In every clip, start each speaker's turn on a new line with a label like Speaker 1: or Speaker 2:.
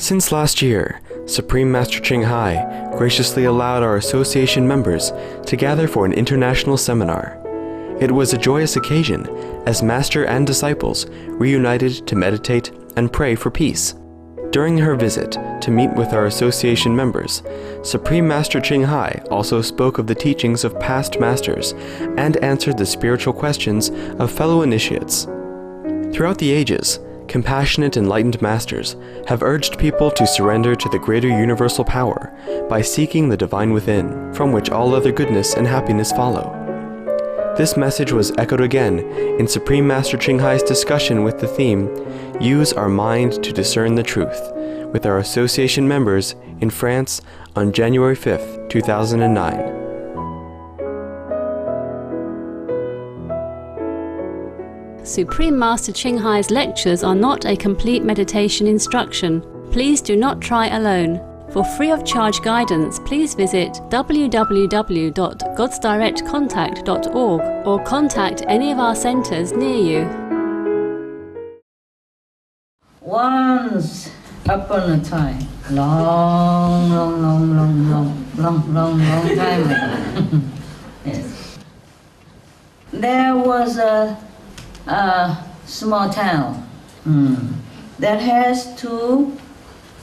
Speaker 1: Since last year, Supreme Master Ching Hai graciously allowed our association members to gather for an international seminar. It was a joyous occasion as Master and disciples reunited to meditate and pray for peace. During her visit to meet with our association members, Supreme Master Ching Hai also spoke of the teachings of past masters and answered the spiritual questions of fellow initiates. Throughout the ages, compassionate enlightened masters have urged people to surrender to the greater universal power by seeking the divine within, from which all other goodness and happiness follow. This message was echoed again in Supreme Master Ching Hai's discussion with the theme, Use Our Mind to Discern the Truth, with our association members in France on January 5th, 2009.
Speaker 2: Supreme Master Ching Hai's lectures are not a complete meditation instruction. Please do not try alone. For free of charge guidance, please visit www.godsdirectcontact.org or contact any of our centers near you.
Speaker 3: Once upon a time, long time ago, yes, there was a small town that has two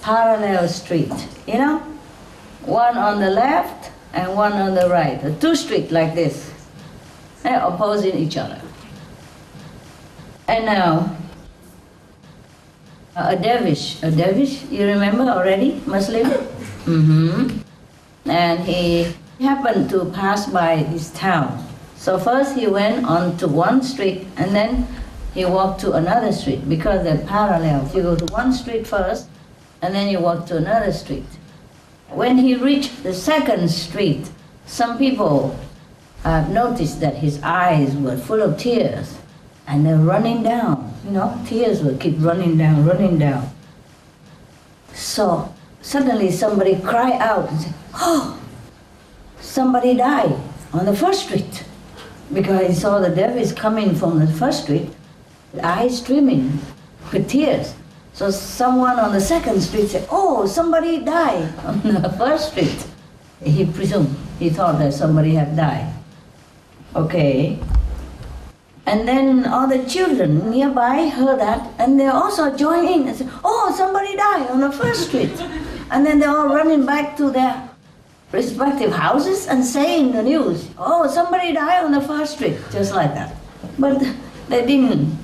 Speaker 3: parallel streets, you know, one on the left and one on the right, two streets like this, they're opposing each other. And now a dervish, you remember already, Muslim? And he happened to pass by this town. So first he went on to one street and then he walked to another street because they're parallel. You go to one street first and then you walk to another street. When he reached the second street, some people noticed that his eyes were full of tears and they're running down. You know, tears will keep running down. So suddenly somebody cried out and said, "Oh, somebody died on the first street." Because he saw the dervish coming from the first street, eyes streaming with tears. So someone on the second street said, "Oh, somebody died on the first street." He presumed, he thought that somebody had died. Okay. And then all the children nearby heard that and they also joined in and said, "Oh, somebody died on the first street." And then they're all running back to their respective houses and saying the news, "Oh, somebody died on the first street," just like that. But they didn't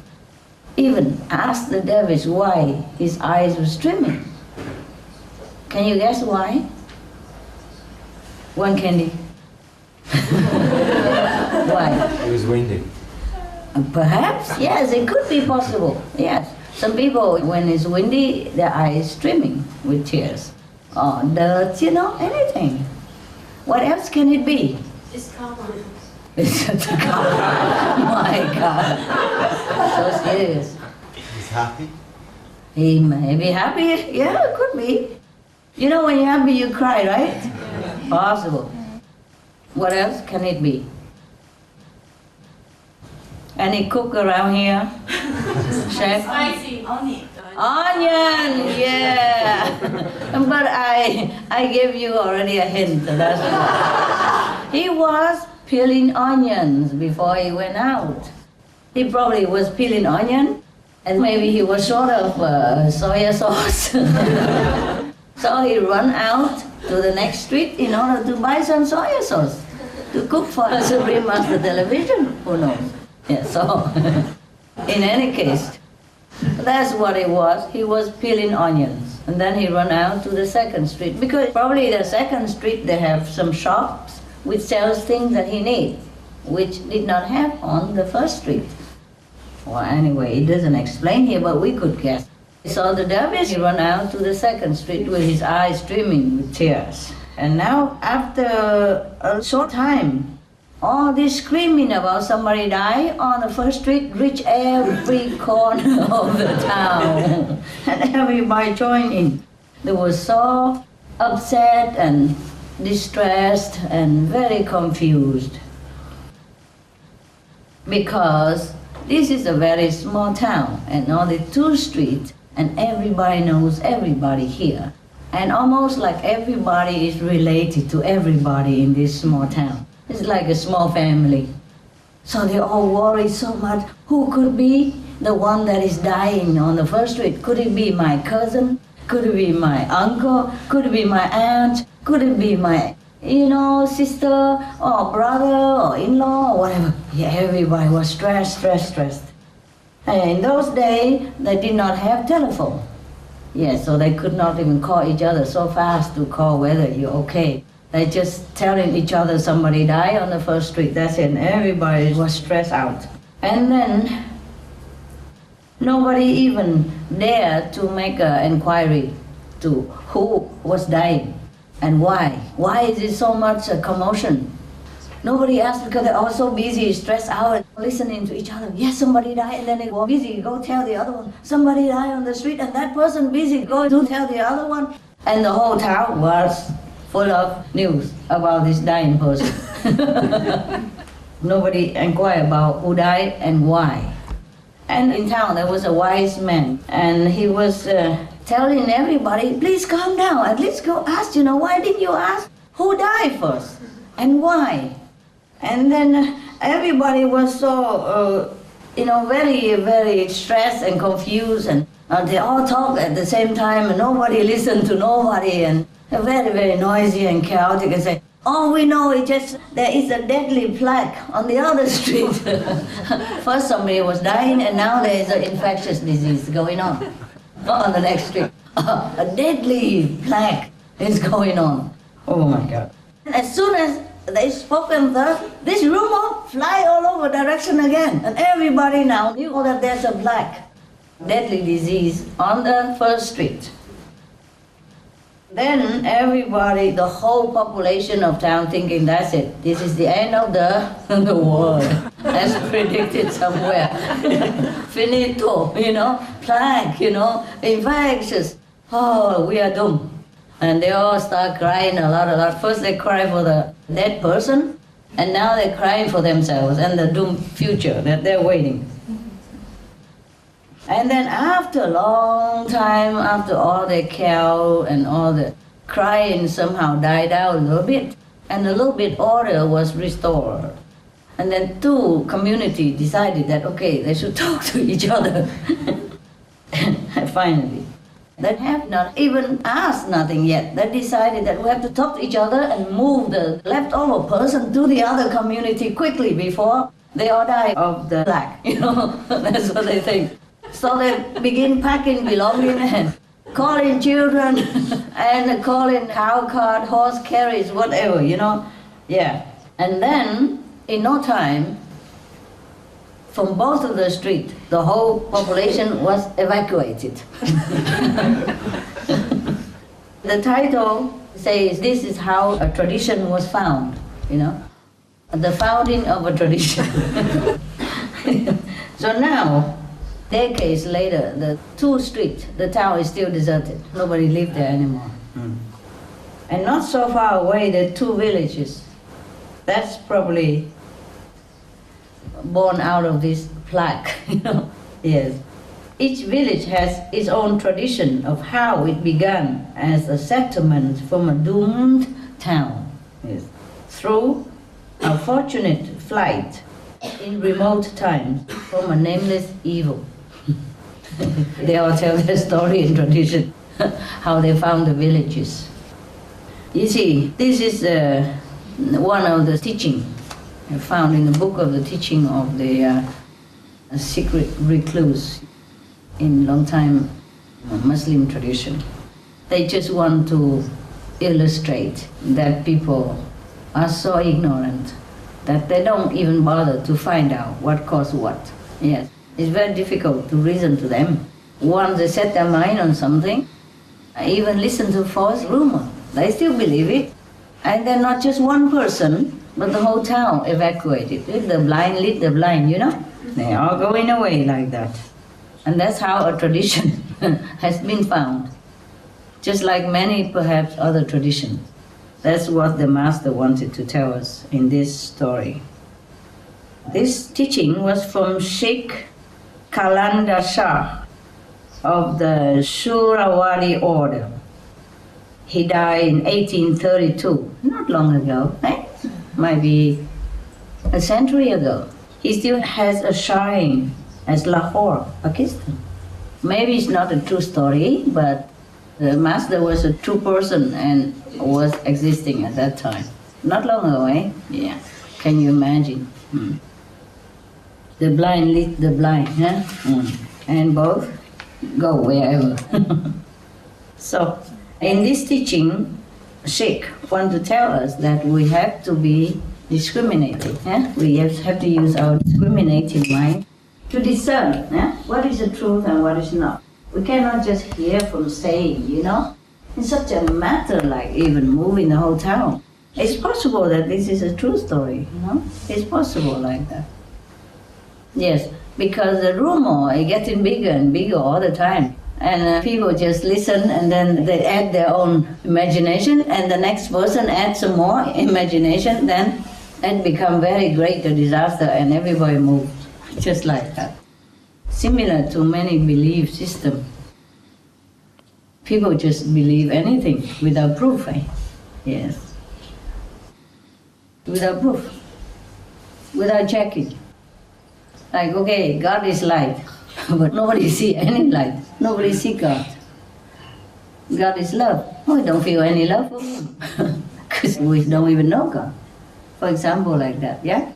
Speaker 3: even ask the dervish why his eyes were streaming. Can you guess why? One candy. Why?
Speaker 1: It was windy.
Speaker 3: Perhaps, yes, it could be possible, yes. Some people, when it's windy, their eyes streaming with tears. Or dirt, you know, anything. What else can it be?
Speaker 4: It's common.
Speaker 3: It's my God. So serious.
Speaker 5: He's happy?
Speaker 3: He may be happy. Yeah, it could be. You know, when you're happy, you cry, right? Possible. What else can it be? Any cook around here? Chef?
Speaker 4: Spicy. Onion.
Speaker 3: Onion, yeah. But I gave you already a hint. That's why. He was peeling onions before he went out. He probably was peeling onion, and maybe he was short of soy sauce. So he ran out to the next street in order to buy some soy sauce to cook for the Supreme Master Television. Who knows? Yeah, so in any case, that's what it was. He was peeling onions. And then he ran out to the second street. Because probably the second street, they have some shops which sells things that he needs, which did not have on the first street. Well, anyway, it doesn't explain here, but we could guess. He saw the dervish, he ran out to the second street with his eyes streaming with tears. And now, after a short time, all this screaming about somebody died on the first street reached every corner of the town. And everybody joined in. They were so upset and distressed and very confused. Because this is a very small town and only two streets and everybody knows everybody here. And almost like everybody is related to everybody in this small town. It's like a small family. So they all worry so much. Who could be the one that is dying on the first street? Could it be my cousin? Could it be my uncle? Could it be my aunt? Could it be my, sister or brother or in-law or whatever? Yeah, everybody was stressed. And in those days, they did not have telephone. Yeah, so they could not even call each other so fast to call whether you're okay. They just telling each other somebody died on the first street. That's it. And everybody was stressed out. And then nobody even dared to make an inquiry to who was dying and why. Why is it so much commotion? Nobody asked because they're all so busy, stressed out, listening to each other. Yes, somebody died, and then they go busy, go tell the other one. Somebody died on the street, and that person busy, go to tell the other one. And the whole town was full of news about this dying person. Nobody inquired about who died and why. And in town there was a wise man, and he was telling everybody, please calm down, at least go ask, why didn't you ask who died first and why? And then everybody was so, very, very stressed and confused, and they all talk at the same time, and nobody listened to nobody, and very, very noisy and chaotic, and say, all we know is just there is a deadly plaque on the other street. First somebody was dying, and now there is an infectious disease going on the next street. A deadly plaque is going on. Oh my God. As soon as they spoke and thus, this rumor fly all over direction again, and everybody now knew that there's a plaque, deadly disease on the first street. Then everybody, the whole population of town thinking that's it. This is the end of the world, as predicted somewhere. Finito, plague, infectious. Oh, we are doomed. And they all start crying a lot. First they cry for the dead person, and now they're crying for themselves and the doomed future that they're waiting. And then after a long time, after all the chaos and all the crying somehow died out a little bit, and a little bit order was restored. And then two communities decided that, okay, they should talk to each other. Finally. They have not even asked nothing yet. They decided that we have to talk to each other and move the leftover person to the other community quickly before they all die of the plague. That's what they think. So they begin packing belongings and calling children and calling cow cart, horse carriage, whatever, Yeah. And then, in no time, from both of the streets, the whole population was evacuated. The title says this is how a tradition was found, the founding of a tradition. So now, decades later, the two streets, the town is still deserted. Nobody lives there anymore. And not so far away, the two villages. That's probably born out of this plaque, Yes. Each village has its own tradition of how it began as a settlement from a doomed town. Yes. Through a fortunate flight in remote times from a nameless evil. They all tell their story and tradition, how they found the villages. You see, this is one of the teaching found in the book of the teaching of the secret recluse in long time Muslim tradition. They just want to illustrate that people are so ignorant that they don't even bother to find out what caused what. Yes, it's very difficult to reason to them. Once they set their mind on something, even listen to false rumor, they still believe it. And then not just one person, but the whole town evacuated. If the blind lead the blind, They are going away like that. And that's how a tradition has been found. Just like many, perhaps, other traditions. That's what the Master wanted to tell us in this story. This teaching was from Sheikh Kalanda Shah. of the Suravadi order. He died in 1832, not long ago, right? Might be a century ago. He still has a shrine at Lahore, Pakistan. Maybe it's not a true story, but the master was a true person and was existing at that time. Not long ago, eh? Yeah. Can you imagine? The blind lead the blind, huh? And both go wherever. So, in this teaching, Sheikh want to tell us that we have to be discriminating. We have to use our discriminating mind to discern what is the truth and what is not. We cannot just hear from saying, in such a matter like even moving the whole town. It's possible that this is a true story, It's possible like that. Yes, because the rumor is getting bigger and bigger all the time. And people just listen and then they add their own imagination and the next person adds some more imagination, then it becomes very great a disaster and everybody moves just like that. Similar to many belief systems. People just believe anything without proof, Yes. Without proof. Without checking. Like, okay, God is light, but nobody see any light. Nobody see God. God is love. We don't feel any love for Him because we don't even know God. For example, like that, yeah?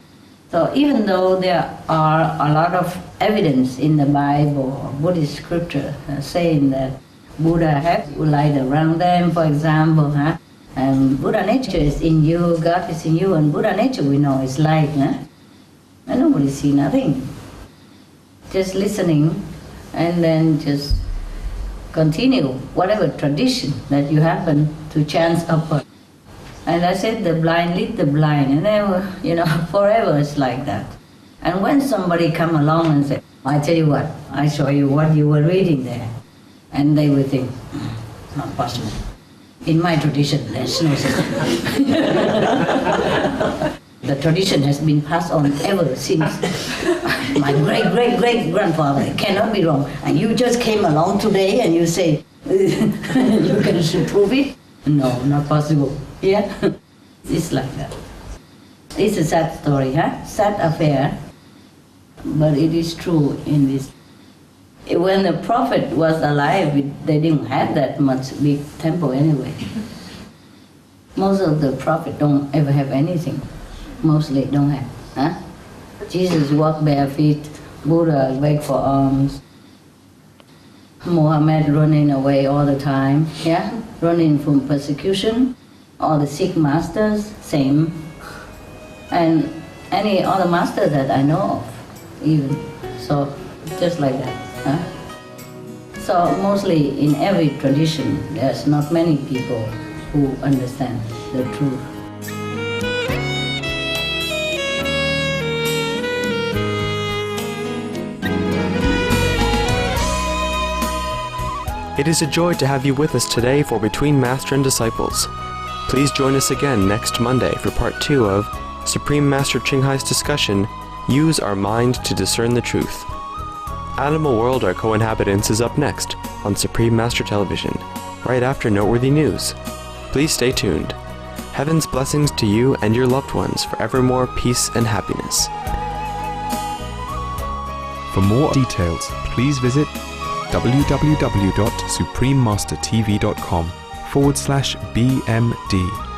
Speaker 3: So even though there are a lot of evidence in the Bible or Buddhist scripture saying that Buddha had light around them, for example, and Buddha nature is in you, God is in you, and Buddha nature we know is light, and nobody see nothing. Just listening and then just continue whatever tradition that you happen to chance upon. And I said the blind lead the blind, and then, forever it's like that. And when somebody come along and say, I tell you what, I show you what you were reading there, and they would think, not possible. In my tradition, there's no such thing. The tradition has been passed on ever since my great-great-great-grandfather. It cannot be wrong. And you just came along today and you say, you can prove it? No, not possible. Yeah? It's like that. It's a sad story, Sad affair. But it is true in this. When the prophet was alive, they didn't have that much big temple anyway. Most of the prophet don't ever have anything. Mostly don't have. Jesus walked bare feet, Buddha beg for alms, Muhammad running away all the time, running from persecution. All the Sikh masters, same. And any other master that I know of, even. So, just like that. So, mostly in every tradition, there's not many people who understand the truth.
Speaker 1: It is a joy to have you with us today for Between Master and Disciples. Please join us again next Monday for part 2 of Supreme Master Ching Hai's discussion, Use Our Mind to Discern the Truth. Animal World, Our Co-Inhabitants is up next on Supreme Master Television, right after Noteworthy News. Please stay tuned. Heaven's blessings to you and your loved ones for evermore peace and happiness.
Speaker 5: For more details, please visit www.suprememastertv.com/BMD.